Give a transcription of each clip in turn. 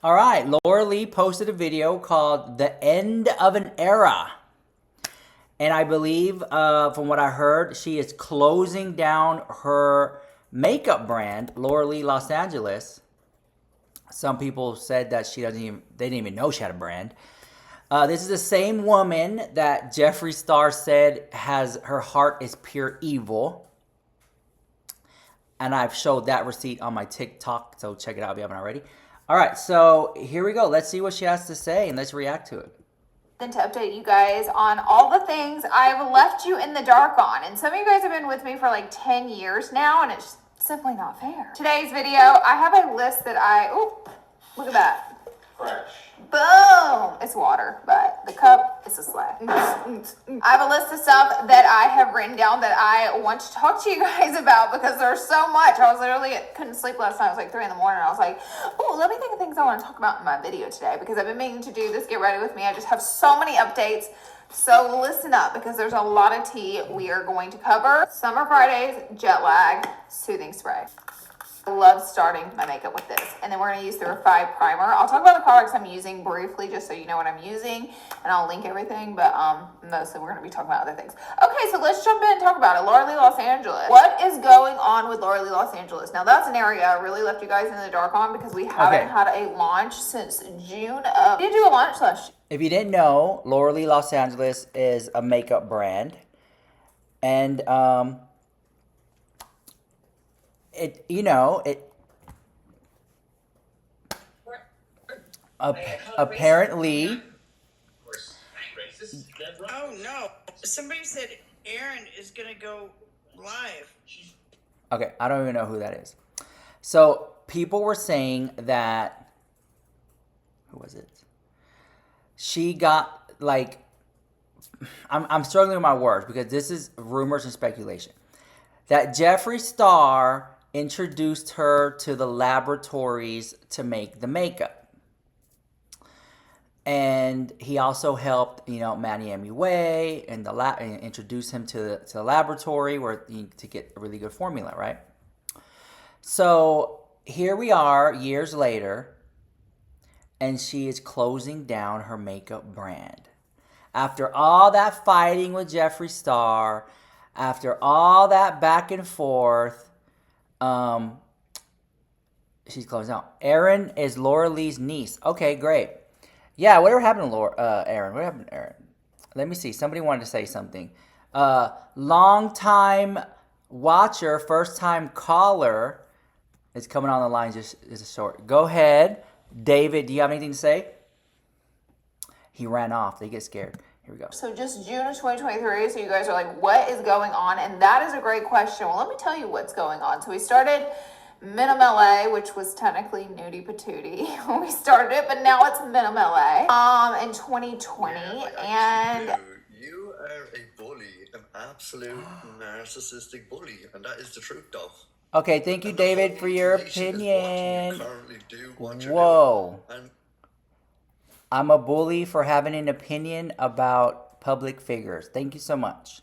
All right, Laura Lee posted a video called The End of an Era. And I believe, from what I heard, she is closing down her makeup brand, Laura Lee Los Angeles. Some people said that they didn't even know she had a brand. This is the same woman that Jeffree Star said her heart is pure evil. And I've showed that receipt on my TikTok, so check it out if you haven't already. All right, so here we go. Let's see what she has to say, and let's react to it. To update you guys on all the things I've left you in the dark on. And some of you guys have been with me for like 10 years now, and it's simply not fair. Today's video, I have a list that look at that. Fresh. Boom! It's water, but the cup is a slab. I have a list of stuff that I have written down that I want to talk to you guys about because there's so much. I was literally couldn't sleep last night. It was like 3 in the morning. I was like, oh, let me think of things I want to talk about in my video today because I've been meaning to do this. Get ready with me. I just have so many updates. So listen up because there's a lot of tea we are going to cover. Summer Fridays, jet lag, soothing spray. I love starting my makeup with this. And then we're going to use the Revive Primer. I'll talk about the products I'm using briefly just so you know what I'm using. And I'll link everything. But mostly we're going to be talking about other things. Okay, so let's jump in and talk about it. Laura Lee Los Angeles. What is going on with Laura Lee Los Angeles? Now, that's an area I really left you guys in the dark on because we haven't had a launch since June of... We did do a launch last year. If you didn't know, Laura Lee Los Angeles is a makeup brand. And... apparently. Oh no! Somebody said Aaron is gonna go live. Okay, I don't even know who that is. So people were saying that. Who was it? She got like. I'm struggling with my words because this is rumors and speculation. That Jeffree Star introduced her to the laboratories to make the makeup. And he also helped, Minim and introduce him to the laboratory to get a really good formula, right? So here we are years later, and she is closing down her makeup brand. After all that fighting with Jeffree Star, after all that back and forth, she's closing out. Erin is Laura Lee's niece. Okay, great. Yeah, whatever happened to Erin? What happened to Erin? Let me see. Somebody wanted to say something. Long time watcher, first time caller is coming on the line. Just is a short. Go ahead, David. Do you have anything to say? He ran off. They get scared. Here we go. So just June of 2023. So you guys are like, what is going on? And that is a great question. Well, let me tell you what's going on. So we started Minim LA, which was technically Nudie Patootie when we started it, but now it's Minim LA in 2020. Yeah, you are a bully, an absolute narcissistic bully, and that is the truth, though. Okay, thank you, David, for your opinion. Whoa. I'm a bully for having an opinion about public figures. Thank you so much.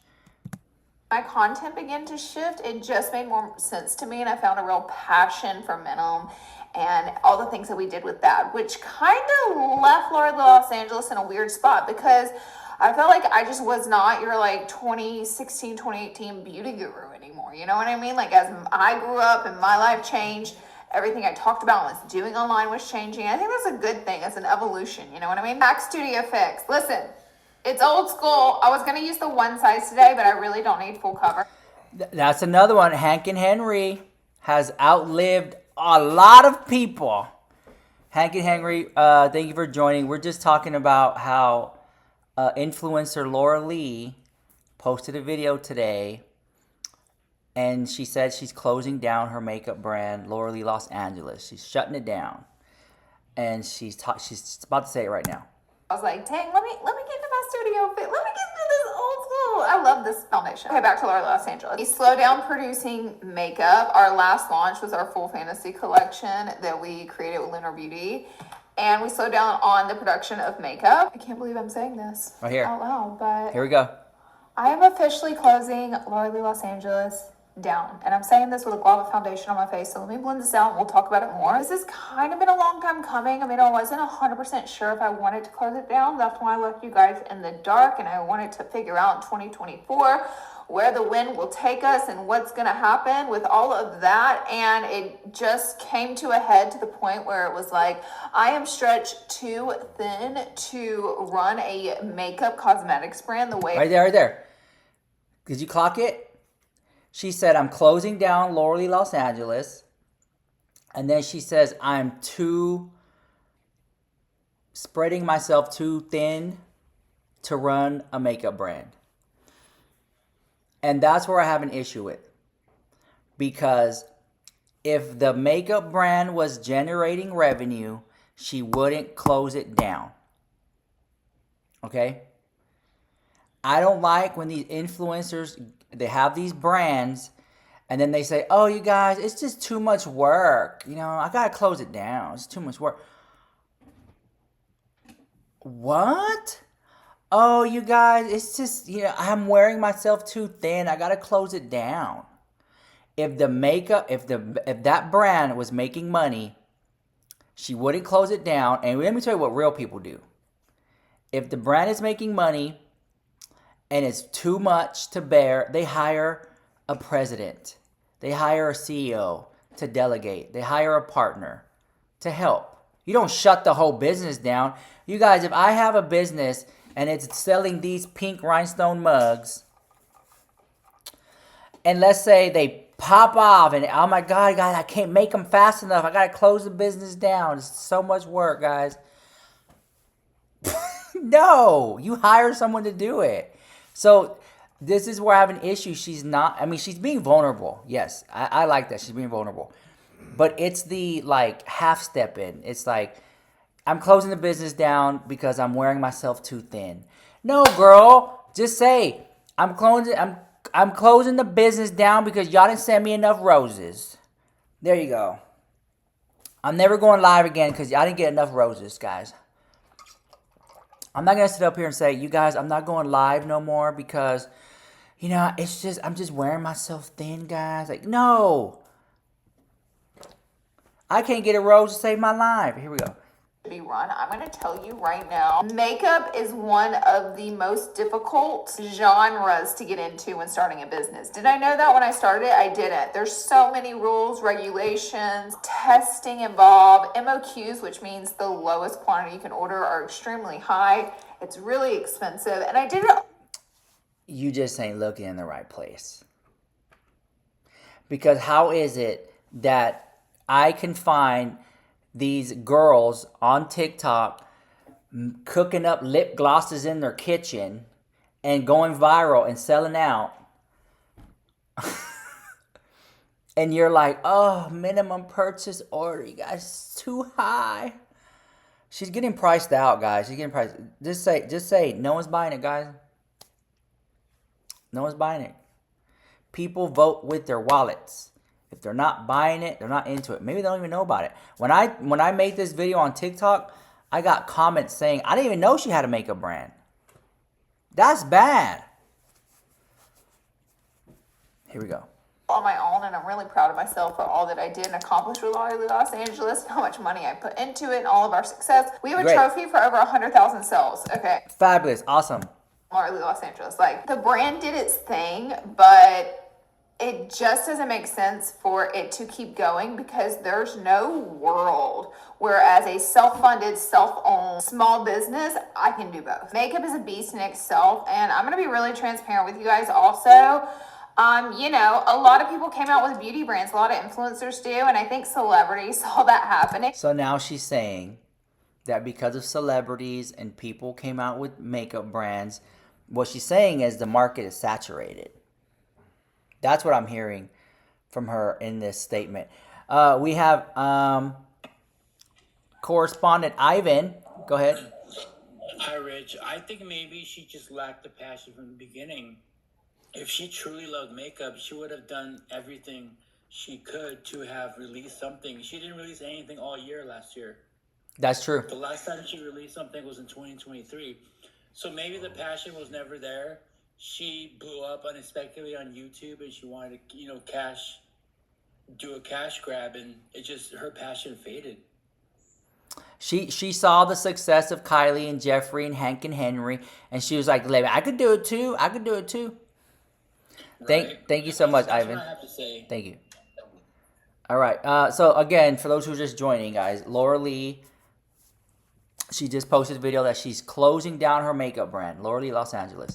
My content began to shift. It just made more sense to me, and I found a real passion for Minim and all the things that we did with that, which kind of left Laura Lee Los Angeles in a weird spot because I felt like I just was not your like 2016, 2018 beauty guru anymore. You know what I mean? Like as I grew up and my life changed, everything I talked about and was doing online was changing. I think that's a good thing. It's an evolution. You know what I mean? Mac Studio Fix. Listen, it's old school. I was going to use the one size today, but I really don't need full cover. That's another one. Hank and Henry has outlived a lot of people. Hank and Henry, thank you for joining. We're just talking about how influencer Laura Lee posted a video today. And she said she's closing down her makeup brand, Laura Lee Los Angeles. She's shutting it down. And she's about to say it right now. I was like, dang, let me get into my studio fit. Let me get into this old school. I love this foundation. Okay, back to Laura Lee Los Angeles. We slowed down producing makeup. Our last launch was our full fantasy collection that we created with Lunar Beauty. And we slowed down on the production of makeup. I can't believe I'm saying this right here out loud, but here we go. I am officially closing Laura Lee Los Angeles down. And I'm saying this with a guava foundation on my face, so let me blend this out and we'll talk about it more. This has kind of been a long time coming. I mean, I wasn't 100% sure if I wanted to close it down. That's why I left you guys in the dark, and I wanted to figure out in 2024 where the wind will take us and what's going to happen with all of that. And it just came to a head to the point where it was like, I am stretched too thin to run a makeup cosmetics brand the way. Right there, right there. Did you clock it? She said, I'm closing down Laurel Los Angeles. And then she says, I'm spreading myself too thin to run a makeup brand. And that's where I have an issue with. Because if the makeup brand was generating revenue, she wouldn't close it down. Okay? I don't like when these influencers, they have these brands, and then they say, oh, you guys, it's just too much work. You know, I got to close it down. It's too much work. What? Oh, you guys, it's just, you know, I'm wearing myself too thin. I got to close it down. If the makeup, if that brand was making money, she wouldn't close it down. And let me tell you what real people do. If the brand is making money and it's too much to bear, they hire a president. They hire a CEO to delegate. They hire a partner to help. You don't shut the whole business down. You guys, if I have a business and it's selling these pink rhinestone mugs, and let's say they pop off and, oh my God, guys, I can't make them fast enough. I got to close the business down. It's so much work, guys. No, you hire someone to do it. So this is where I have an issue. She's being vulnerable. Yes, I like that. She's being vulnerable. But it's the like half step in. It's like, I'm closing the business down because I'm wearing myself too thin. No, girl, just say, I'm closing the business down because y'all didn't send me enough roses. There you go. I'm never going live again because I didn't get enough roses, guys. I'm not going to sit up here and say, you guys, I'm not going live no more because, you know, it's just, I'm just wearing myself thin, guys. Like, no. I can't get a rose to save my life. Here we go. Be run. I'm going to tell you right now, makeup is one of the most difficult genres to get into when starting a business. Did I know that when I started? I didn't. There's so many rules, regulations, testing involved. MOQs, which means the lowest quantity you can order, are extremely high. It's really expensive. And I did it. You just ain't looking in the right place. Because how is it that I can find these girls on TikTok cooking up lip glosses in their kitchen and going viral and selling out? And you're like, oh, minimum purchase order, you guys, it's too high. She's getting priced out, guys. She's getting priced. Just say, no one's buying it, guys. No one's buying it. People vote with their wallets. If they're not buying it, they're not into it. Maybe they don't even know about it. When I made this video on TikTok, I got comments saying, I didn't even know she had a makeup brand. That's bad. Here we go. On my own, and I'm really proud of myself for all that I did and accomplished with Los Angeles, how much money I put into it, and all of our success. We have a trophy for over 100,000 sales. Okay. Fabulous. Awesome. Los Angeles. Like, the brand did its thing, but it just doesn't make sense for it to keep going because there's no world where as a self-funded, self-owned small business, I can do both. Makeup is a beast in itself, and I'm going to be really transparent with you guys also. You know, a lot of people came out with beauty brands, a lot of influencers do, and I think celebrities saw that happening. So now she's saying that because of celebrities and people came out with makeup brands, what she's saying is the market is saturated. That's what I'm hearing from her in this statement. We have correspondent Ivan. Go ahead. Hi, Rich. I think maybe she just lacked the passion from the beginning. If she truly loved makeup, she would have done everything she could to have released something. She didn't release anything all year last year. That's true. The last time she released something was in 2023. So maybe the passion was never there. she blew up unexpectedly on YouTube, and she wanted to, do a cash grab, and it just her passion faded. She saw the success of Kylie and Jeffrey and Hank and Henry, and she was like, I could do it too. I could do it too. Right? Thank you so much, That's Ivan. what I have to say. Thank you. All right. So again, for those who are just joining, guys, Laura Lee, she just posted a video that she's closing down her makeup brand, Laura Lee Los Angeles.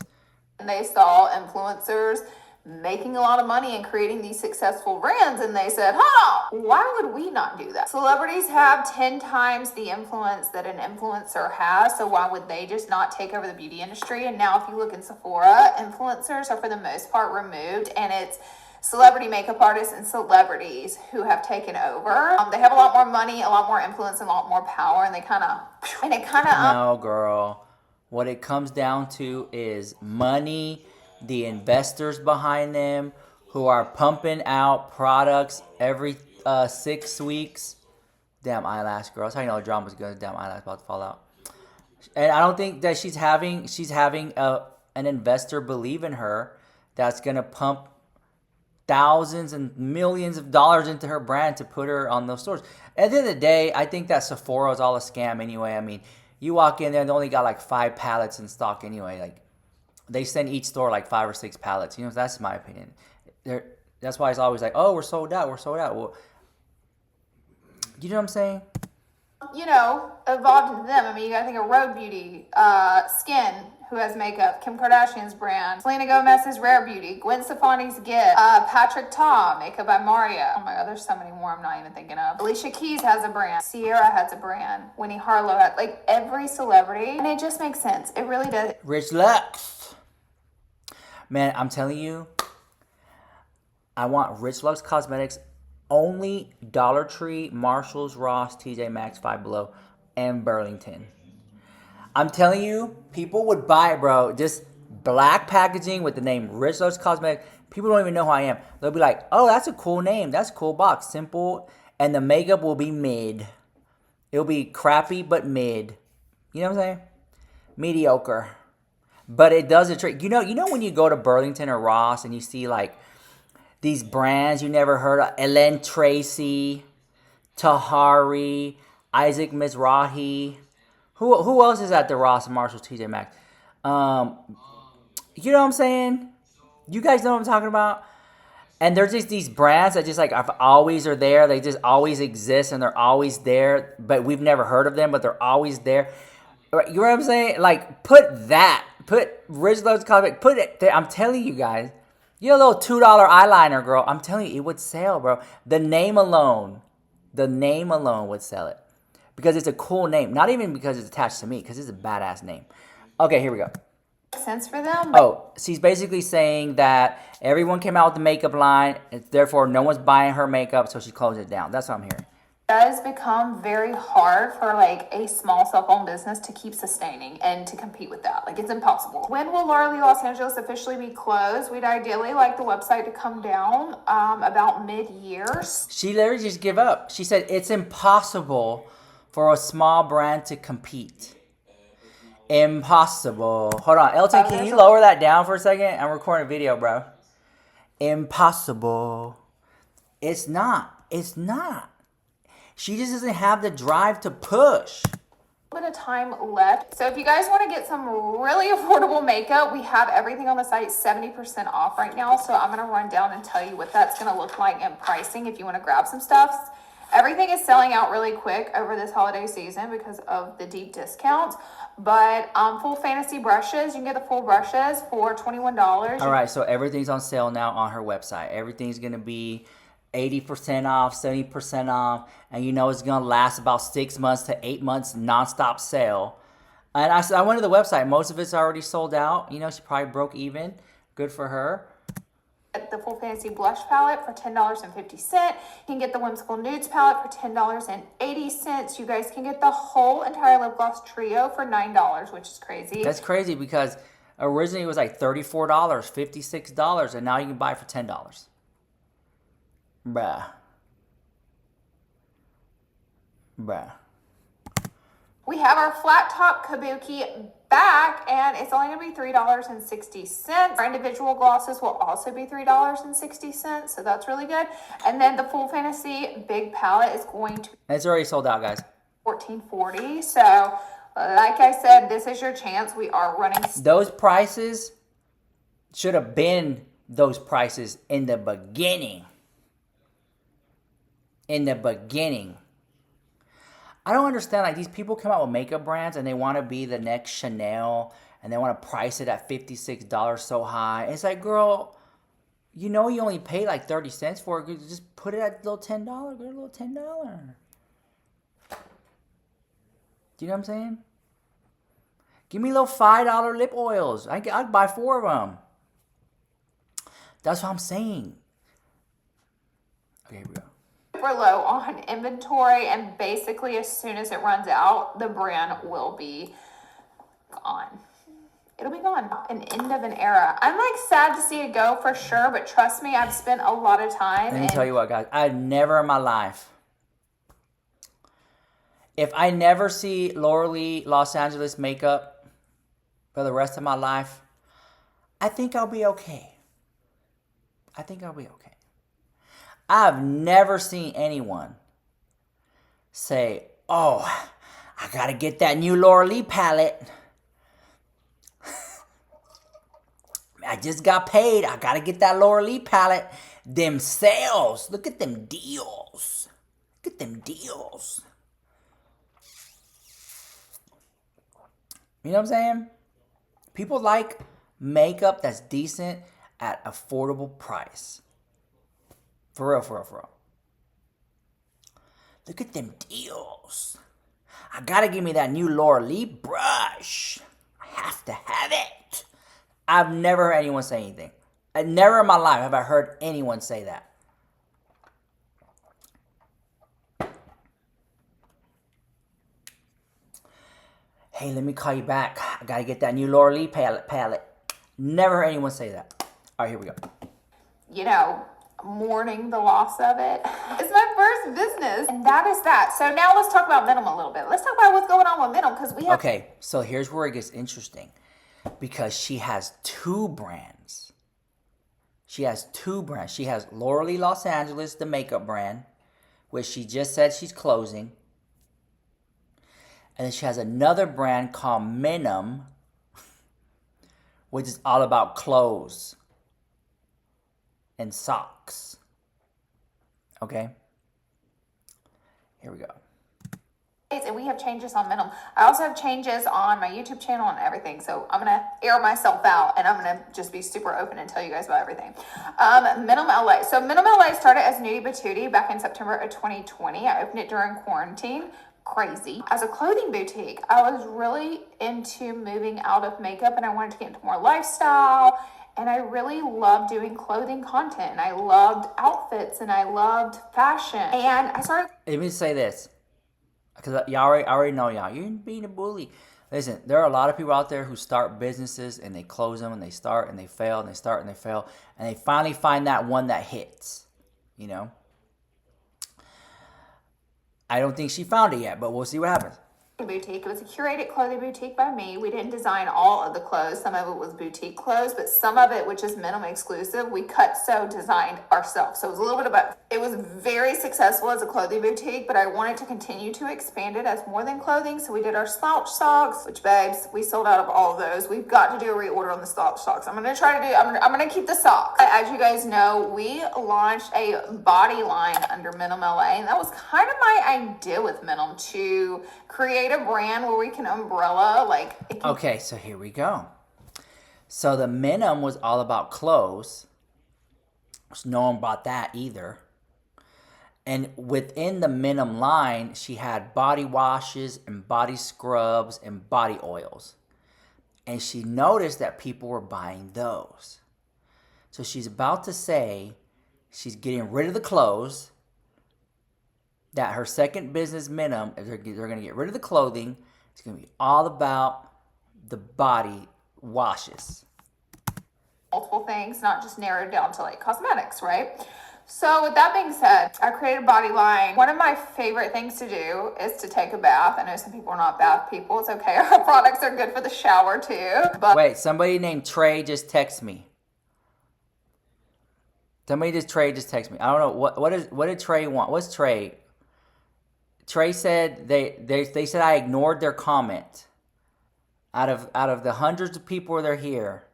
And they saw influencers making a lot of money and creating these successful brands, and they said, hold on, why would we not do that? Celebrities have 10 times the influence that an influencer has, so why would they just not take over the beauty industry? And now if you look in Sephora, influencers are for the most part removed, and it's celebrity makeup artists and celebrities who have taken over. They have a lot more money, a lot more influence, and a lot more power, and No, girl. What it comes down to is money, the investors behind them who are pumping out products every 6 weeks. Damn eyelash, girl. That's how you know the drama's good. Damn eyelash about to fall out. And I don't think that she's having an investor believe in her that's gonna pump thousands and millions of dollars into her brand to put her on those stores. At the end of the day, I think that Sephora is all a scam anyway. I mean, you walk in there, they only got like 5 pallets in stock anyway. Like, they send each store like 5 or 6 pallets. You know, that's my opinion. That's why it's always like, oh, we're sold out. Well, you know what I'm saying? Evolved into them. I mean, you gotta think of Road Beauty, Skin, who has makeup, Kim Kardashian's brand, Selena Gomez's Rare Beauty, Gwen Stefani's Gift, Patrick Ta, makeup by Mario. Oh my god, there's so many more I'm not even thinking of. Alicia Keys has a brand. Sierra has a brand. Winnie Harlow has, like, every celebrity. And it just makes sense. It really does. Rich Lux. Man, I'm telling you, I want Rich Lux Cosmetics only Dollar Tree, Marshalls, Ross, TJ Maxx, Five Below, and Burlington. I'm telling you, people would buy it, bro. Just black packaging with the name Rich Lux Cosmetics. People don't even know who I am. They'll be like, oh, that's a cool name. That's a cool box. Simple. And the makeup will be mid. It'll be crappy, but mid. You know what I'm saying? Mediocre. But it does a trick. You know when you go to Burlington or Ross and you see like these brands you never heard of, Ellen Tracy, Tahari, Isaac Mizrahi. Who else is at the Ross and Marshalls, TJ Maxx? You know what I'm saying? You guys know what I'm talking about? And there's just these brands that just like always are there. They just always exist and they're always there. But we've never heard of them, but they're always there. You know what I'm saying? Like, put Rich Lux Cosmetics, put it there. I'm telling you guys. You know, a little $2 eyeliner, girl. I'm telling you, it would sell, bro. The name alone would sell it. Because it's a cool name. Not even because it's attached to me, because it's a badass name. Okay, here we go. Sense for them. Oh, she's basically saying that everyone came out with the makeup line, and therefore no one's buying her makeup, so she's closing it down. That's what I'm hearing. Does become very hard for like a small self-owned business to keep sustaining and to compete with that. Like, it's impossible. When will Laura Lee Los Angeles officially be closed? We'd ideally like the website to come down about mid-year. She literally just give up. She said it's impossible for a small brand to compete. Impossible. Hold on, Elton, can you lower that down for a second? I'm recording a video, bro. Impossible. It's not. She just doesn't have the drive to push. A bit of time left. So if you guys want to get some really affordable makeup, we have everything on the site 70% off right now. So I'm going to run down and tell you what that's going to look like in pricing if you want to grab some stuff. Everything is selling out really quick over this holiday season because of the deep discounts. But full fantasy brushes, you can get the full brushes for $21. All right, so everything's on sale now on her website. Everything's going to be 80% off, 70% off, and you know it's going to last about 6 months to 8 months nonstop sale. And I went to the website. Most of it's already sold out. You know, she probably broke even. Good for her. The full fantasy blush palette for $10.50. You can get the whimsical nudes palette for $10.80. You guys can get the whole entire lip gloss trio for $9, which is crazy. That's crazy because originally it was like $34, $56, and now you can buy it for $10. Bruh. We have our flat top kabuki back, and it's only going to be $3.60. Our individual glosses will also be $3.60, so that's really good. And then the full fantasy big palette is going to be It's already sold out, guys. $14.40. So, like I said, this is your chance. We are running. Those prices should have been those prices in the beginning. In the beginning. I don't understand, like, these people come out with makeup brands and they want to be the next Chanel and they want to price it at $56 so high. It's like, girl, you know you only pay like 30 cents for it. Just put it at a little $10. Get a little $10. Do you know what I'm saying? Give me a little $5 lip oils. I'd buy 4 of them. That's what I'm saying. Okay, here we go. Super low on inventory, and basically as soon as it runs out, the brand will be gone. It'll be gone. An end of an era. I'm like sad to see it go for sure, but trust me, I've spent a lot of time. Let me tell you what, guys. I've never in my life, if I never see Laura Lee Los Angeles makeup for the rest of my life, I think I'll be okay. I think I'll be okay. I've never seen anyone say, oh, I gotta get that new Laura Lee palette. I just got paid. I gotta get that Laura Lee palette. Them sales. Look at them deals. Look at them deals. You know what I'm saying? People like makeup that's decent at affordable price. For real, for real, for real. Look at them deals. I gotta give me that new Laura Lee brush. I have to have it. I've never heard anyone say anything. Never in my life have I heard anyone say that. Hey, let me call you back. I gotta get that new Laura Lee palette. Never heard anyone say that. All right, here we go. You know, mourning the loss of it. It's my first business, and that is that. So now let's talk about Minim a little bit. Let's talk about what's going on with Minim, because we have. Okay, so here's where it gets interesting, because she has 2 brands. She has 2 brands. She has Laura Lee Los Angeles, the makeup brand, which she just said she's closing. And then she has another brand called Minim, which is all about clothes and socks. Okay? Here we go. And we have changes on Minim. I also have changes on my YouTube channel and everything. So I'm going to air myself out, and I'm going to just be super open and tell you guys about everything. Minim LA. So Minim LA started as Nudie Patootie back in September of 2020. I opened it during quarantine. Crazy. As a clothing boutique, I was really into moving out of makeup, and I wanted to get into more lifestyle. And I really loved doing clothing content, and I loved outfits, and I loved fashion. And I started. Let me say this, because I already know y'all. You're being a bully. Listen, there are a lot of people out there who start businesses and they close them, and they start and they fail, and they start and they fail, and they finally find that one that hits. You know. I don't think she found it yet, but we'll see what happens. Boutique. It was a curated clothing boutique by me. We didn't design all of the clothes. Some of it was boutique clothes, but some of it, which is Minim exclusive, we cut sew designed ourselves. So it was a little bit of both. It was very successful as a clothing boutique, but I wanted to continue to expand it as more than clothing. So we did our slouch socks, which, babes, we sold out of all of those. We've got to do a reorder on the slouch socks. I'm going to keep the socks. As you guys know, we launched a body line under Minim LA, and that was kind of my idea with Minim, to create a brand where we can umbrella, like. Okay, so here we go. So the Minim was all about clothes. So no one bought that either. And within the Minim line, she had body washes and body scrubs and body oils. And she noticed that people were buying those. So she's about to say she's getting rid of the clothes. That her second business, Minim, they're going to get rid of the clothing. It's going to be all about the body washes. Multiple things, not just narrowed down to like cosmetics, right? So with that being said, I created a body line. One of my favorite things to do is to take a bath. I know some people are not bath people. It's okay. Our products are good for the shower too. But Wait, somebody named Trey just texted me. Trey just texted me. I don't know what did Trey want? What's Trey? Trey said they said I ignored their comment. Out of the hundreds of people that are here,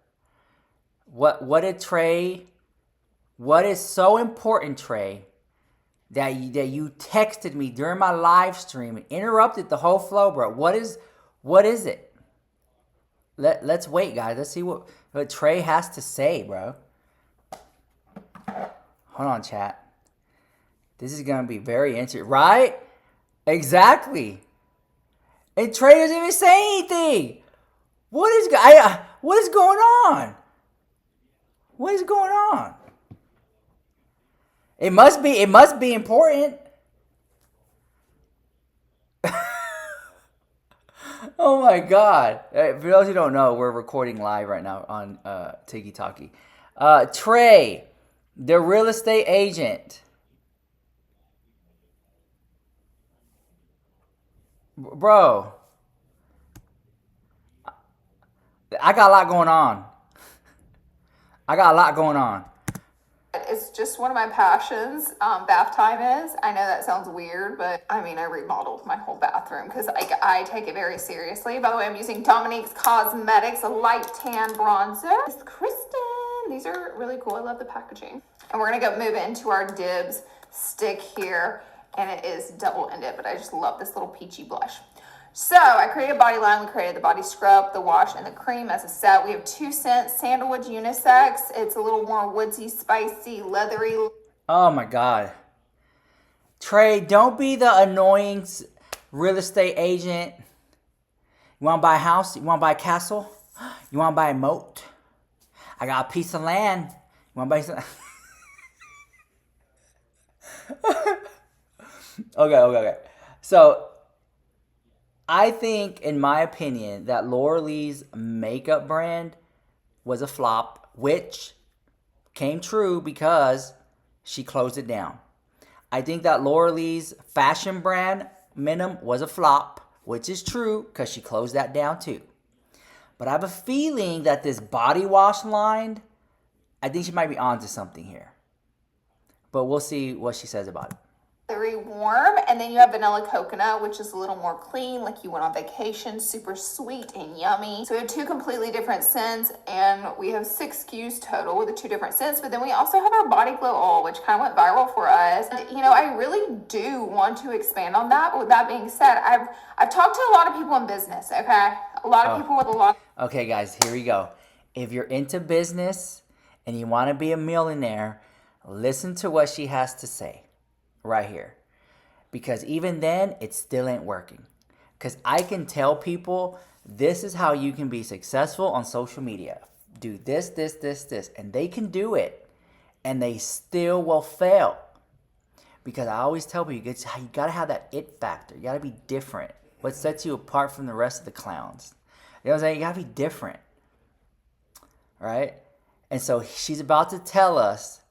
what did Trey? What is so important, Trey, that you texted me during my live stream and interrupted the whole flow, bro? What is it? Let's wait, guys. Let's see what Trey has to say, bro. Hold on, chat. This is gonna be very interesting, right? Exactly. And Trey doesn't even say anything. What is going on? What is going on? It must be important. Oh my God. For those who don't know, we're recording live right now on Tiki Talkie. Trey, the real estate agent. Bro, I got a lot going on. it's just one of my passions. Bath time is. I know that sounds weird, but I mean, I remodeled my whole bathroom because I take it very seriously. By the way, I'm using Dominique's Cosmetics, a light tan bronzer. It's Kristen. These are really cool. I love the packaging. And we're gonna go move into our Dibs stick here, and it is double-ended, but I just love this little peachy blush. So I created a body line. We created the body scrub, the wash, and the cream as a set. We have 2 scents, sandalwood unisex. It's a little more woodsy, spicy, leathery. Oh my God. Trey, don't be the annoying real estate agent. You want to buy a house? You want to buy a castle? You want to buy a moat? I got a piece of land. You want to buy some? Okay. So, I think, in my opinion, that Laura Lee's makeup brand was a flop, which came true because she closed it down. I think that Laura Lee's fashion brand, Minim, was a flop, which is true because she closed that down too. But I have a feeling that this body wash line, I think she might be onto something here. But we'll see what she says about it. Very warm, and then you have vanilla coconut, which is a little more clean, like you went on vacation, super sweet and yummy. So we have 2 completely different scents, and we have 6 SKUs total with the 2 different scents. But then we also have our body glow oil, which kind of went viral for us. And, you know, I really do want to expand on that. But with that being said, I've talked to a lot of people in business. Okay, a lot of people with a lot. Okay, guys, here we go. If you're into business and you want to be a millionaire, listen to what she has to say. Right here, because even then it still ain't working, because I can tell people this is how you can be successful on social media. Do this, and they can do it and they still will fail, because I always tell people you gotta have that it factor. You gotta be different. What sets you apart from the rest of the clowns? You know what I'm saying? You gotta be different, right? And so she's about to tell us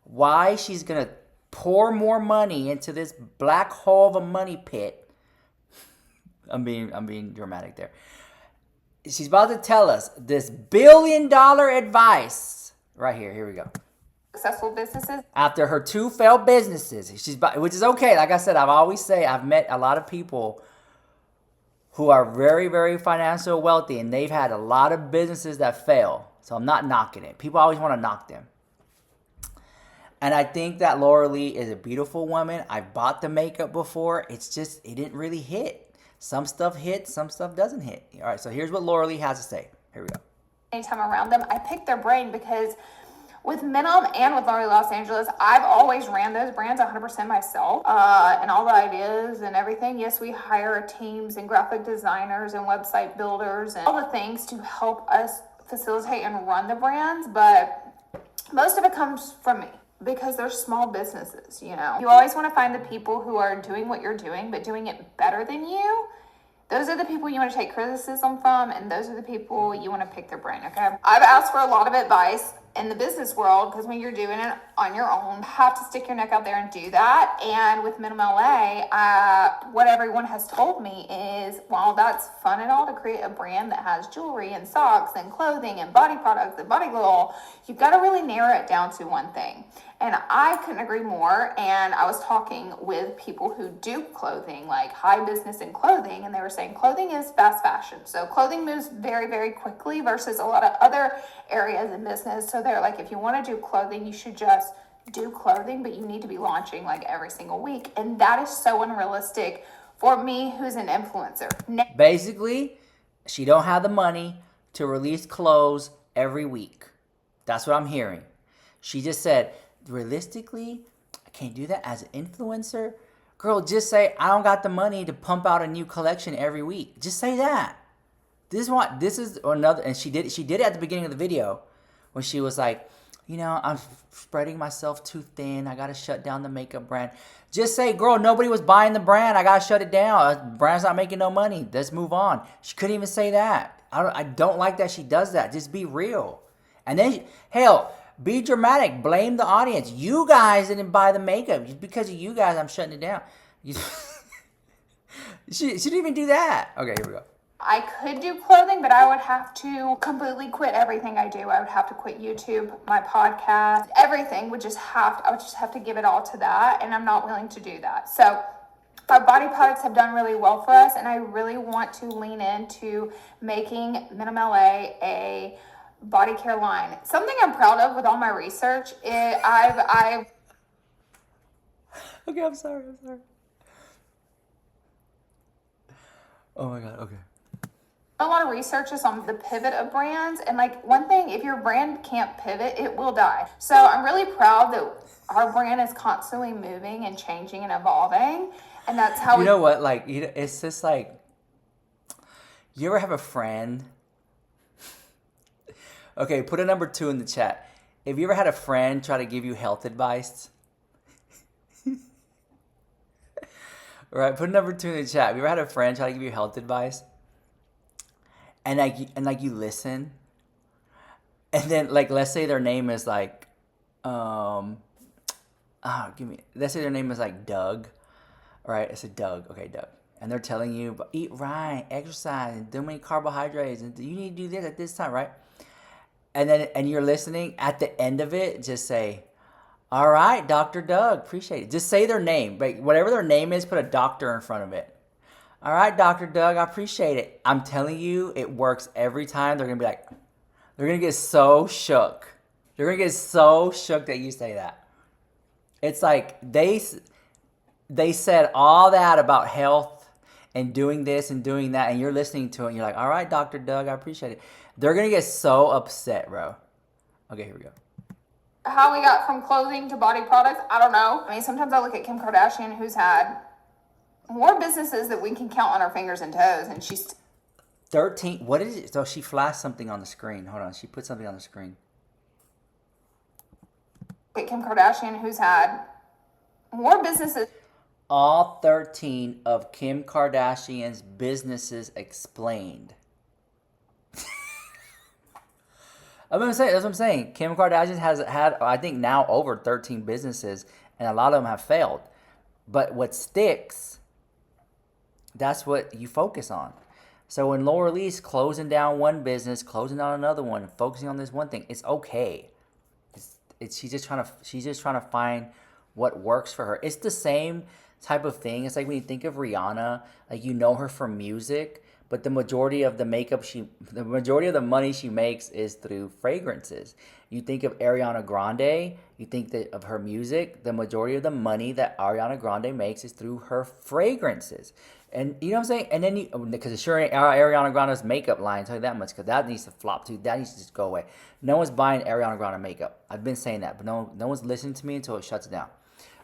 why she's gonna pour more money into this black hole of a money pit. I'm being dramatic there. She's about to tell us this $1 billion advice right here. Here we go. Successful businesses. After her 2 failed businesses, which is okay. Like I said, I've met a lot of people who are very, very financially wealthy, and they've had a lot of businesses that fail. So I'm not knocking it. People always want to knock them. And I think that Laura Lee is a beautiful woman. I've bought the makeup before. It's just, it didn't really hit. Some stuff hits, some stuff doesn't hit. All right, so here's what Laura Lee has to say. Here we go. Anytime around them, I pick their brain because with Minim and with Laura Lee Los Angeles, I've always ran those brands 100% myself. And all the ideas and everything. Yes, we hire teams and graphic designers and website builders and all the things to help us facilitate and run the brands. But most of it comes from me, because they're small businesses, you know. You always want to find the people who are doing what you're doing, but doing it better than you. Those are the people you want to take criticism from, and those are the people you want to pick their brain, okay? I've asked for a lot of advice in the business world, because when you're doing it on your own. You have to stick your neck out there and do that. And with Minim LA, what everyone has told me is, while that's fun and all to create a brand that has jewelry and socks and clothing and body products and body glue, you've got to really narrow it down to one thing. And I couldn't agree more. And I was talking with people who do clothing, like high business in clothing, and they were saying clothing is fast fashion. So clothing moves very, very quickly versus a lot of other areas in business. So they're like, if you want to do clothing, you should just do clothing, but you need to be launching like every single week. And that is so unrealistic for me, who's an influencer. Basically, she don't have the money to release clothes every week. That's what I'm hearing. She just said, realistically, I can't do that as an influencer. Girl, just say, I don't got the money to pump out a new collection every week. Just say that. This is another, and she did it at the beginning of the video when she was like, you know, I'm spreading myself too thin. I got to shut down the makeup brand. Just say, girl, nobody was buying the brand. I got to shut it down. Brand's not making no money. Let's move on. She couldn't even say that. I don't like that she does that. Just be real. And then, hell, be dramatic. Blame the audience. You guys didn't buy the makeup. Just because of you guys, I'm shutting it down. She didn't even do that. Okay, here we go. I could do clothing, but I would have to completely quit everything I do. I would have to quit YouTube, my podcast, everything I would just have to give it all to that. And I'm not willing to do that. So our body products have done really well for us. And I really want to lean into making Minim LA a body care line. Something I'm proud of with all my research is I've Okay, I'm sorry. Oh my God, okay. a lot of research is on the pivot of brands. And like one thing, if your brand can't pivot, it will die. So I'm really proud that our brand is constantly moving and changing and evolving. And that's how You know what? Like, it's just like, you ever have a friend? Okay, put a number 2 in the chat. Have you ever had a friend try to give you health advice? All right, put a number 2 in the chat. Have you ever had a friend try to give you health advice? And you listen, and then like let's say their name is like, let's say their name is like Doug, all right? It's a Doug, okay, Doug, and they're telling you eat right, exercise, and don't many carbohydrates, and you need to do this at this time, right? And you're listening. At the end of it, just say, all right, Dr. Doug, appreciate it. Just say their name, but whatever their name is, put a doctor in front of it. All right, Dr. Doug, I appreciate it. I'm telling you, it works every time. They're going to be like, they're going to get so shook. They're going to get so shook that you say that. It's like they said all that about health and doing this and doing that, and you're listening to it, and you're like, all right, Dr. Doug, I appreciate it. They're going to get so upset, bro. Okay, here we go. how we got from clothing to body products, I don't know. I mean, sometimes I look at Kim Kardashian, who's had more businesses that we can count on our fingers and toes, and she's 13. What is it? So she flashed something on the screen. Hold on. She put something on the screen. Kim Kardashian, who's had more businesses. All 13 of Kim Kardashian's businesses explained. That's what I'm saying. Kim Kardashian has had, I think, now over 13 businesses, and a lot of them have failed. But what sticks, that's what you focus on. So when Laura Lee's closing down one business, closing down another one, focusing on this one thing, it's okay. She's just trying to find what works for her. It's the same type of thing. It's like when you think of Rihanna, like you know her from music, but the majority of the money she makes is through fragrances. You think of Ariana Grande, you think that of her music, the majority of the money that Ariana Grande makes is through her fragrances. And you know what I'm saying? And then because it sure ain't Ariana Grande's makeup line, I'll tell you that much, because that needs to flop too. That needs to just go away. No one's buying Ariana Grande makeup. I've been saying that, but no one's listening to me until it shuts down.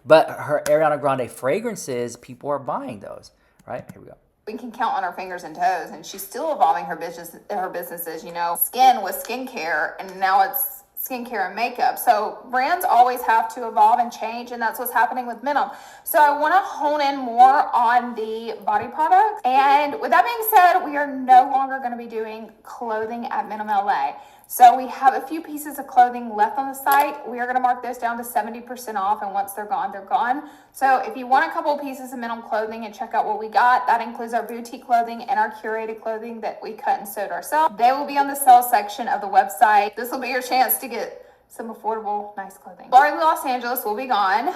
But her Ariana Grande fragrances, people are buying those. Right? Here we go. We can count on our fingers and toes, and she's still evolving her businesses, you know, skin with skincare, and now it's skincare and makeup. So brands always have to evolve and change, and that's what's happening with Minim. So I want to hone in more on the body products. And with that being said, we are no longer going to be doing clothing at Minim LA. So we have a few pieces of clothing left on the site. We are going to mark those down to 70% off, and once they're gone, they're gone. So if you want a couple of pieces of Minim clothing and check out what we got, that includes our boutique clothing and our curated clothing that we cut and sewed ourselves. They will be on the sales section of the website. This will be your chance to get some affordable, nice clothing. Largely Los Angeles will be gone.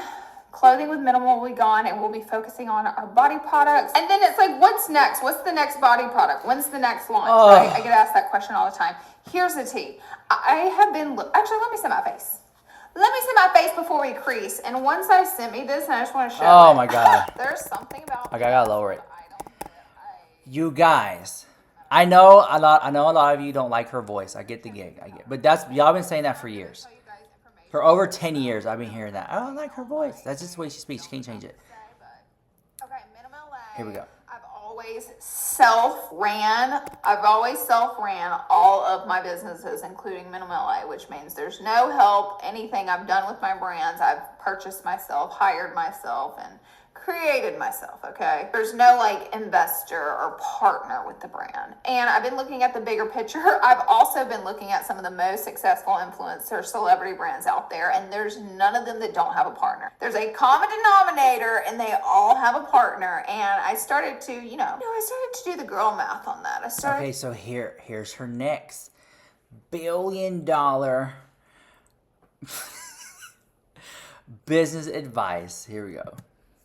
Clothing with Minimal will be gone, and we'll be focusing on our body products. And then it's like, what's next? What's the next body product? When's the next launch, right? I get asked that question all the time. Here's the tea. I have been, actually, let me see my face. Let me see my face before we crease. And once I sent me this, and I just want to show Oh it. my God. There's something about Okay, I gotta lower it. item that You guys, I know a lot of you don't like her voice. I get the gig. But that's, y'all been saying that for years. tell you guys information. For over 10 years, I've been hearing that. I don't like her voice. That's just the way she speaks. She can't change it. Okay, Minim LA. Here we go. I've always self-ran all of my businesses, including Minim LA, which means there's no help. Anything I've done with my brands, I've purchased myself, hired myself, and created myself, okay? There's no like investor or partner with the brand. And I've been looking at the bigger picture. I've also been looking at some of the most successful influencer celebrity brands out there, and there's none of them that don't have a partner. There's a common denominator, and they all have a partner. And I started to, I started to do the girl math on that. Okay, so here's her next $1 billion business advice. Here we go.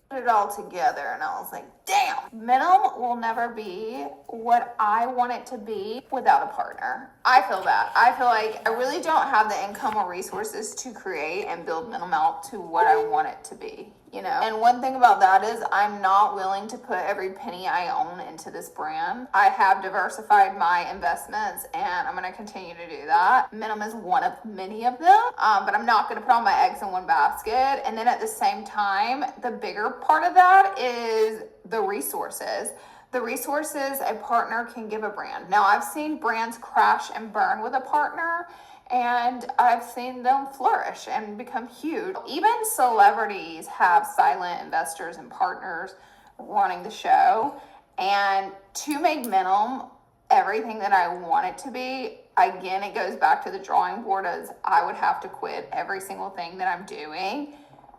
Put it all together, and I was like, damn, Minim will never be what I want it to be without a partner. I feel that. I feel like I really don't have the income or resources to create and build Minim out to what I want it to be, And one thing about that is I'm not willing to put every penny I own into this brand. I have diversified my investments, and I'm going to continue to do that. Minim is one of many of them, but I'm not going to put all my eggs in one basket. And then at the same time, the bigger part of that is the resources. The resources a partner can give a brand. Now, I've seen brands crash and burn with a partner, and I've seen them flourish and become huge. Even celebrities have silent investors and partners running the show. And to make Minim everything that I want it to be, again, it goes back to the drawing board as I would have to quit every single thing that I'm doing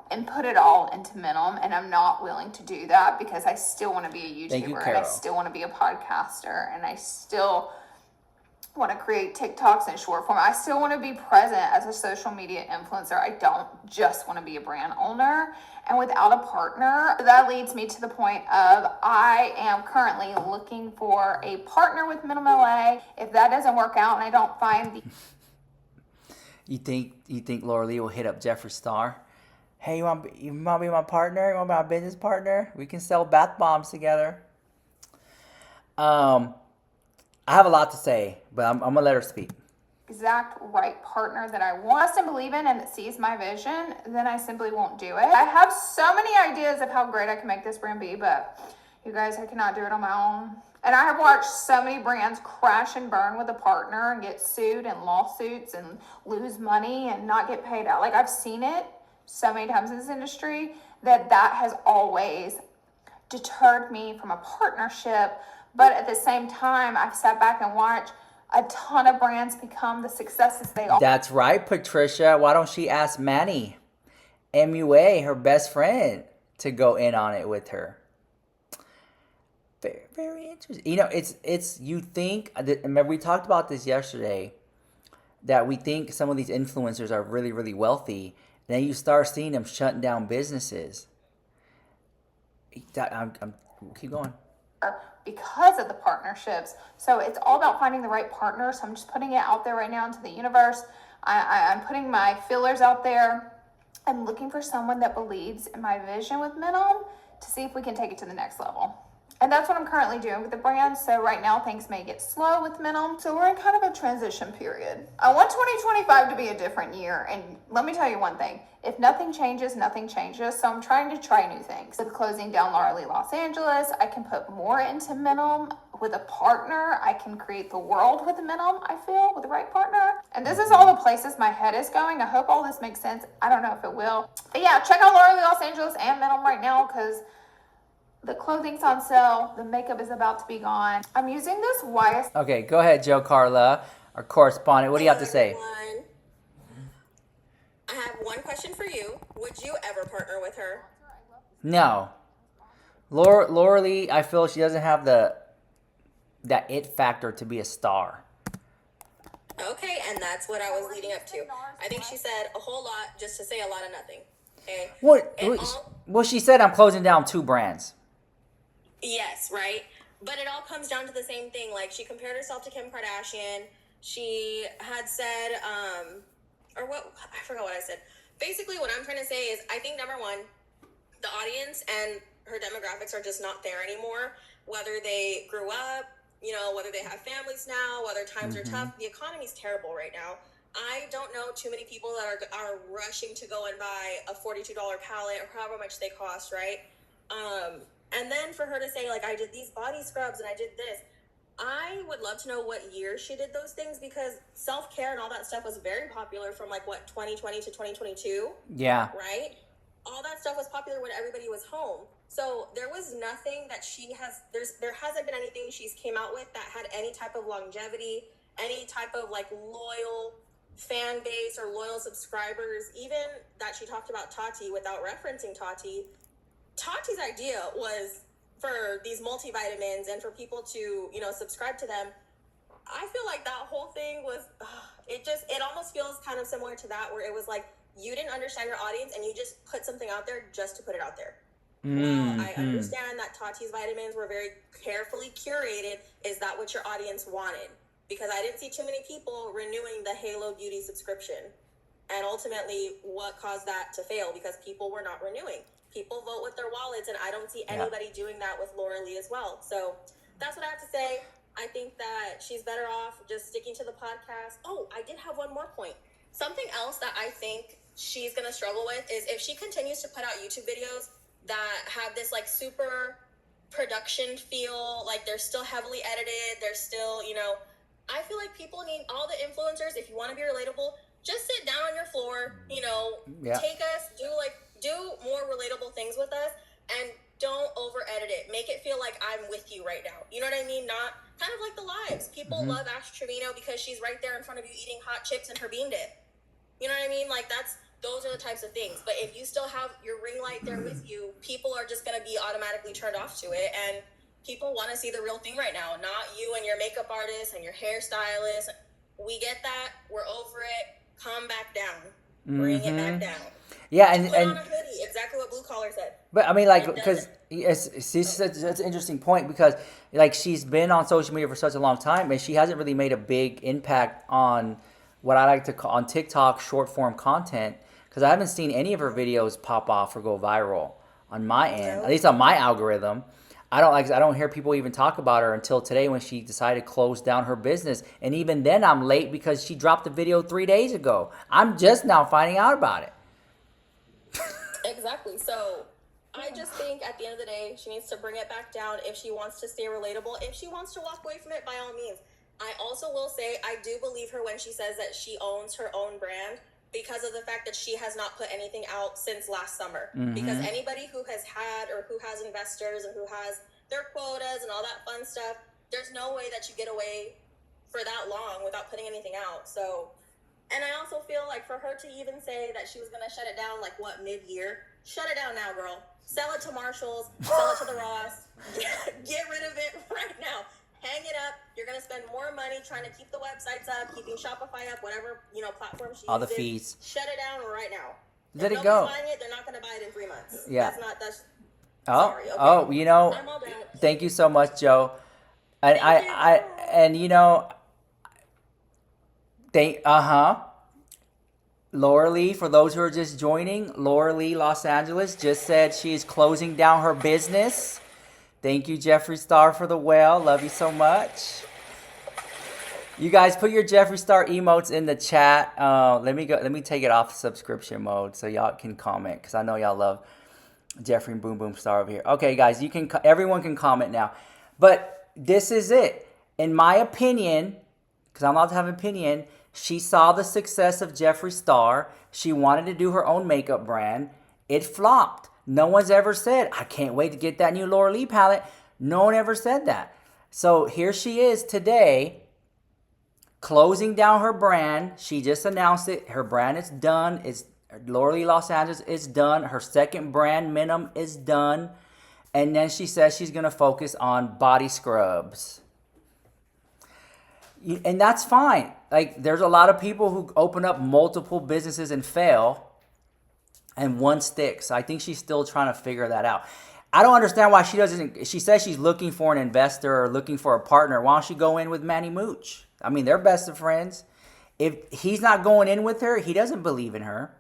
and put it all into Minim, and I'm not willing to do that because I still want to be a Thank you, YouTuber, and Carol. I still want to be a podcaster, and I still want to create TikToks in short form. I still want to be present as a social media influencer. I don't just want to be a brand owner. And without a partner, that leads me to the point of I am currently looking for a partner with Minim LA. If that doesn't work out and I don't find the You think Laura Lee will hit up Jeffree Star? Hey, you want to be my partner? You want to be my business partner? We can sell bath bombs together. I have a lot to say, but I'm going to let her speak. exact right partner that I want and believe in and that sees my vision, then I simply won't do it. I have so many ideas of how great I can make this brand be, but you guys, I cannot do it on my own. And I have watched so many brands crash and burn with a partner and get sued and lawsuits and lose money and not get paid out. Like, I've seen it so many times in this industry that has always deterred me from a partnership. But at the same time, I've sat back and watched a ton of brands become the successes they are. That's right, Patricia. Why don't she ask Manny, MUA, her best friend, to go in on it with her? Very, very interesting. It's you think, remember we talked about this yesterday, that we think some of these influencers are really, really wealthy. Then you start seeing them shutting down businesses. Keep going. Because of the partnerships. So it's all about finding the right partner. So I'm just putting it out there right now into the universe. I'm putting my fillers out there. I'm looking for someone that believes in my vision with Minim to see if we can take it to the next level. And that's what I'm currently doing with the brand. So right now things may get slow with Minim. So we're in kind of a transition period. I want 2025 to be a different year. And let me tell you one thing. If nothing changes, nothing changes. So I'm trying to try new things. With closing down Laura Lee Los Angeles, I can put more into Minim. With a partner, I can create the world with Minim, I feel, with the right partner. And this is all the places my head is going. I hope all this makes sense. I don't know if it will. But yeah, check out Laura Lee Los Angeles and Minim right now because the clothing's on sale. The makeup is about to be gone. I'm using this YS. Okay, go ahead, Joe Carla. our correspondent. What do you have to say? Everyone. I have one question for you. Would you ever partner with her? No. Laura Lee, I feel she doesn't have that it factor to be a star. Okay, and that's what I was leading up to. I think she said a whole lot just to say a lot of nothing. Okay. Well, she said I'm closing down 2 brands. Yes, right? But it all comes down to the same thing. Like, she compared herself to Kim Kardashian. She had said, or what, I forgot what I said. Basically, what I'm trying to say is, I think, number one, the audience and her demographics are just not there anymore. Whether they grew up, you know, whether they have families now, whether times are tough. The economy's terrible right now. I don't know too many people that are rushing to go and buy a $42 palette or however much they cost, right? And then for her to say, like, I did these body scrubs and I did this. I would love to know what year she did those things, because self-care and all that stuff was very popular from, like, what, 2020 to 2022? Yeah. Right? All that stuff was popular when everybody was home. So there was nothing that there hasn't been anything she's came out with that had any type of longevity, any type of, like, loyal fan base or loyal subscribers. Even that she talked about Tati without referencing Tati. Tati's idea was for these multivitamins and for people to, you know, subscribe to them. I feel like that whole thing was, it almost feels kind of similar to that, where it was like, you didn't understand your audience and you just put something out there just to put it out there. Well, I understand that Tati's vitamins were very carefully curated. Is that what your audience wanted? Because I didn't see too many people renewing the Halo Beauty subscription. And ultimately, what caused that to fail? Because people were not renewing. People vote with their wallets, and I don't see anybody doing that with Laura Lee as well. So that's what I have to say. I think that she's better off just sticking to the podcast. Oh, I did have one more point. Something else that I think she's going to struggle with is if she continues to put out YouTube videos that have this, like, super production feel, like they're still heavily edited, they're still, you know, I feel like people need, all the influencers, if you want to be relatable, just sit down on your floor, you know, take us, do more relatable things with us, and don't over edit it. Make it feel like I'm with you right now. You know what I mean? Not kind of like the lives. People love Ash Trevino because she's right there in front of you eating hot chips and her bean dip. You know what I mean? Like, those are the types of things. But if you still have your ring light there with you, people are just going to be automatically turned off to it. And people want to see the real thing right now, not you and your makeup artist and your hairstylist. We get that. We're over it. Calm back down. Bring it back down. Yeah, Put on a hoodie. Exactly what Blue Collar said. But I mean, like, because that's an interesting point, because, like, she's been on social media for such a long time, and she hasn't really made a big impact on what I like to call on TikTok short form content, because I haven't seen any of her videos pop off or go viral on my end, at least on my algorithm. I don't hear people even talk about her until today when she decided to close down her business, and even then I'm late because she dropped the video 3 days ago. I'm just now finding out about it. Exactly. So I just think at the end of the day, she needs to bring it back down if she wants to stay relatable. If she wants to walk away from it, by all means. I also will say I do believe her when she says that she owns her own brand, because of the fact that she has not put anything out since last summer. Because anybody who has had or who has investors and who has their quotas and all that fun stuff, there's no way that you get away for that long without putting anything out. So, and I also feel like for her to even say that she was going to shut it down, like, what, mid-year? Shut it down now, girl. Sell it to Marshalls. Sell it to the Ross. Get rid of it right now. Hang it up. You're going to spend more money trying to keep the websites up, keeping Shopify up, whatever, you know, platform she all uses. the fees. Shut it down right now. Let if it go. Buying it, they're not going to buy it in 3 months. Yeah. That's Oh, sorry. Okay. you know, I'm all done. thank you so much, Joe. And Laura Lee, for those who are just joining, Laura Lee, Los Angeles, just said she's closing down her business. Thank you, Jeffree Star, for the whale. Love you so much. You guys put your Jeffree Star emotes in the chat. Let me take it off subscription mode so y'all can comment, because I know y'all love Jeffree and Boom Boom Star over here. Okay, guys, everyone can comment now. But this is it. In my opinion, because I'm allowed to have an opinion, she saw the success of Jeffree Star. She wanted to do her own makeup brand. It flopped. No one's ever said, I can't wait to get that new Laura Lee palette. No one ever said that. So here she is today closing down her brand. She just announced it. Her brand is done. It's Laura Lee Los Angeles is done. Her second brand, Minim, is done. And then she says she's going to focus on body scrubs. And that's fine. Like, there's a lot of people who open up multiple businesses and fail, and one sticks. So I think she's still trying to figure that out. I don't understand why she doesn't. She says she's looking for an investor or looking for a partner. Why don't she go in with Manny Mooch? I mean, they're best of friends. If he's not going in with her, he doesn't believe in her.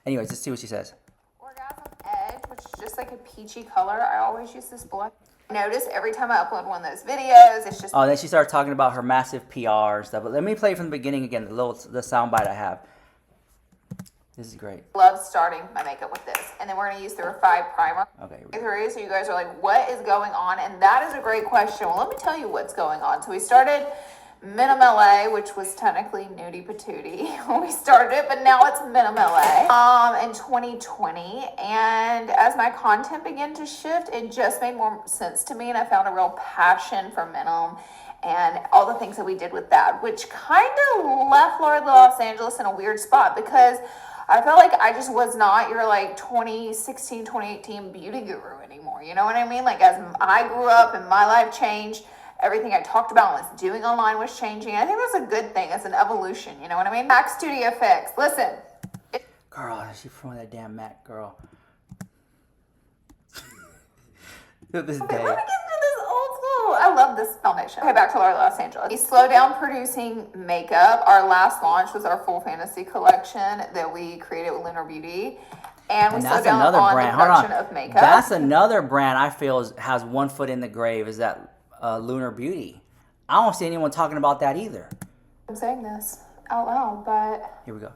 Anyways, let's see what she says. Orgasm Edge, which is just like a peachy color. I always use this blush. Notice every time I upload one of those videos, it's just... Oh, then she started talking about her massive PR and stuff. But let me play from the beginning again, the soundbite I have. This is great. Love starting my makeup with this. And then we're going to use the Refi Primer. Okay. So you guys are like, what is going on? And that is a great question. Well, let me tell you what's going on. So we started Minim LA, which was technically Nudie Patootie when we started it, but now it's Minim LA in 2020. And as my content began to shift, it just made more sense to me, and I found a real passion for Minim and all the things that we did with that, which kind of left Laura Los Angeles in a weird spot, because I felt like I just was not your like 2016, 2018 beauty guru anymore. You know what I mean? Like, as I grew up and my life changed, everything I talked about and was doing online was changing. I think that's a good thing. It's an evolution. You know what I mean? Mac Studio Effects. Listen. Girl, she throwing that damn Mac, girl. To this day. Let me get into this old school. I love this foundation. Okay, back to Laura Los Angeles. We slowed down producing makeup. Our last launch was our full fantasy collection that we created with Lunar Beauty. And we slowed down on the production of makeup. That's another brand I feel has one foot in the grave, is that Lunar Beauty. I don't see anyone talking about that either. I'm saying this out loud, but Here we go.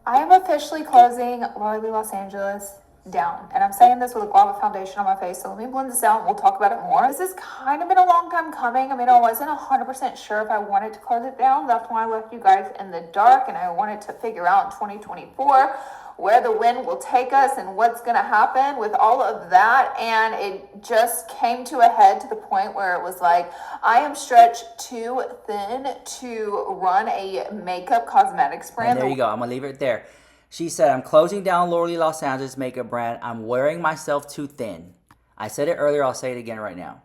I am officially closing Laura Lee Los Angeles down. And I'm saying this with a guava foundation on my face, so let me blend this out and we'll talk about it more. This has kind of been a long time coming. I mean, I wasn't 100% sure if I wanted to close it down. That's why I left you guys in the dark, and I wanted to figure out in 2024 where the wind will take us and what's going to happen with all of that. And it just came to a head to the point where it was like, I am stretched too thin to run a makeup cosmetics brand. And there you go. I'm going to leave it there. She said, I'm closing down Laura Lee Los Angeles makeup brand. I'm wearing myself too thin. I said it earlier. I'll say it again right now.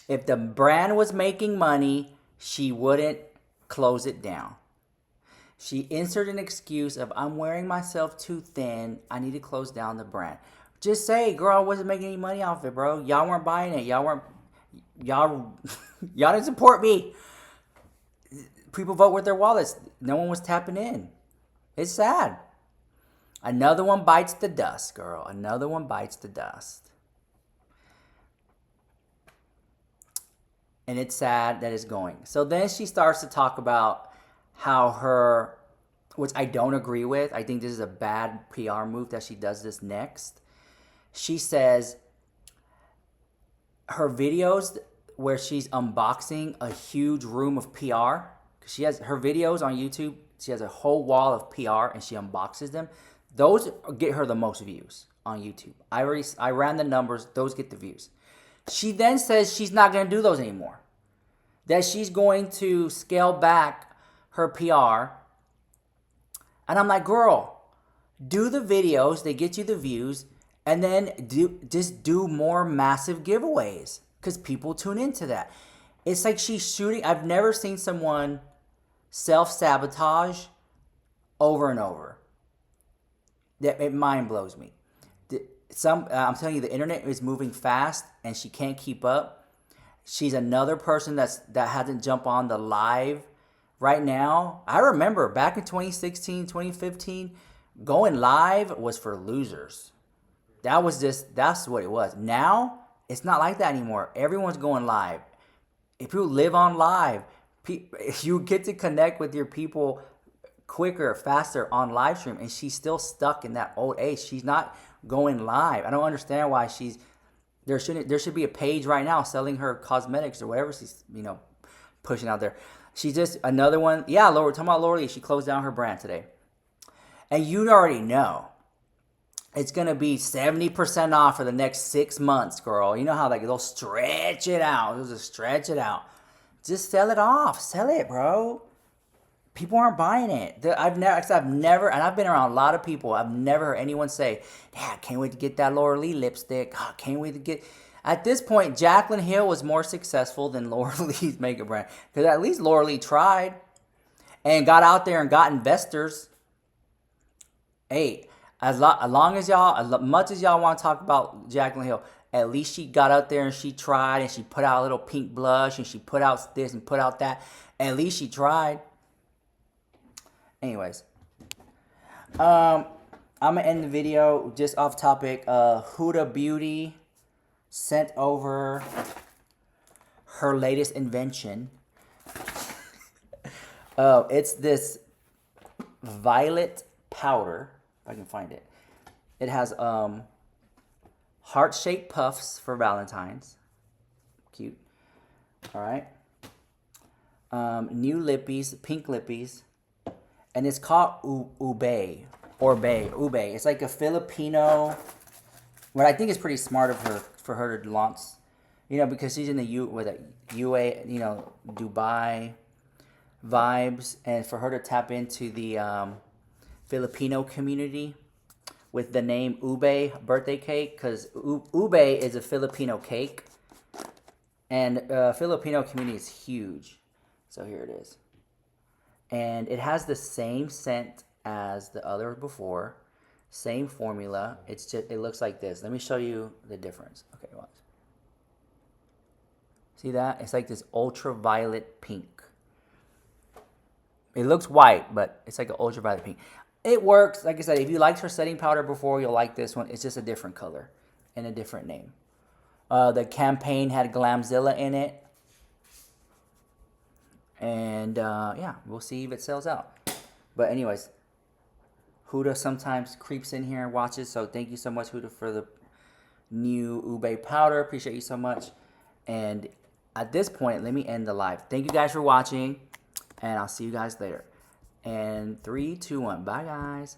If the brand was making money, she wouldn't close it down. She inserted an excuse of, I'm wearing myself too thin. I need to close down the brand. Just say, girl, I wasn't making any money off it, bro. Y'all weren't buying it. Y'all didn't support me. People vote with their wallets. No one was tapping in. It's sad. Another one bites the dust, girl. Another one bites the dust. And it's sad that it's going. So then she starts to talk about how her, which I don't agree with. I think this is a bad PR move that she does this next. She says her videos where she's unboxing a huge room of PR, because she has her videos on YouTube, she has a whole wall of PR and she unboxes them. Those get her the most views on YouTube. I ran the numbers. Those get the views. She then says she's not going to do those anymore. That she's going to scale back her PR. And I'm like, girl, do the videos, they get you the views, and then do more massive giveaways, because people tune into that. It's like she's shooting. I've never seen someone self-sabotage over and over. It mind blows me. I'm telling you, the internet is moving fast and she can't keep up. She's another person that hasn't jumped on the live right now. I remember back in 2016, 2015, going live was for losers. That's what it was. Now, it's not like that anymore. Everyone's going live. If you live on live, you get to connect with your people quicker, faster on live stream, and she's still stuck in that old age. She's not going live. I don't understand why there should be a page right now selling her cosmetics or whatever she's pushing out there. She's just another one. Yeah, we're talking about Laura Lee. She closed down her brand today. And you already know it's going to be 70% off for the next 6 months, girl. You know how they'll stretch it out. They'll just stretch it out. Just sell it off. Sell it, bro. People aren't buying it. I've never, and I've been around a lot of people. I've never heard anyone say, "Yeah, I can't wait to get that Laura Lee lipstick. Oh, can't wait to get." At this point, Jaclyn Hill was more successful than Laura Lee's makeup brand because at least Laura Lee tried and got out there and got investors. Hey, as long as y'all, as much as y'all want to talk about Jaclyn Hill, at least she got out there and she tried and she put out a little pink blush and she put out this and put out that. At least she tried. Anyways, I'm gonna end the video just off topic. Huda Beauty sent over her latest invention. It's this violet powder. If I can find it. It has heart-shaped puffs for Valentine's. Cute. All right. New lippies, pink lippies. And it's called ube. It's like a Filipino. What I think is pretty smart of her for her to launch, because she's in the Dubai vibes, and for her to tap into the Filipino community with the name ube birthday cake, because ube is a Filipino cake, and Filipino community is huge. So here it is. And it has the same scent as the other before. Same formula. It looks like this. Let me show you the difference. Okay, watch. See that? It's like this ultraviolet pink. It looks white, but it's like an ultraviolet pink. It works. Like I said, if you liked her setting powder before, you'll like this one. It's just a different color and a different name. The campaign had Glamzilla in it. And yeah, we'll see if it sells out. But anyways, Huda sometimes creeps in here and watches. So thank you so much, Huda, for the new ube powder. Appreciate you so much. And at this point, let me end the live. Thank you guys for watching. And I'll see you guys later. And 3, 2, 1. Bye, guys.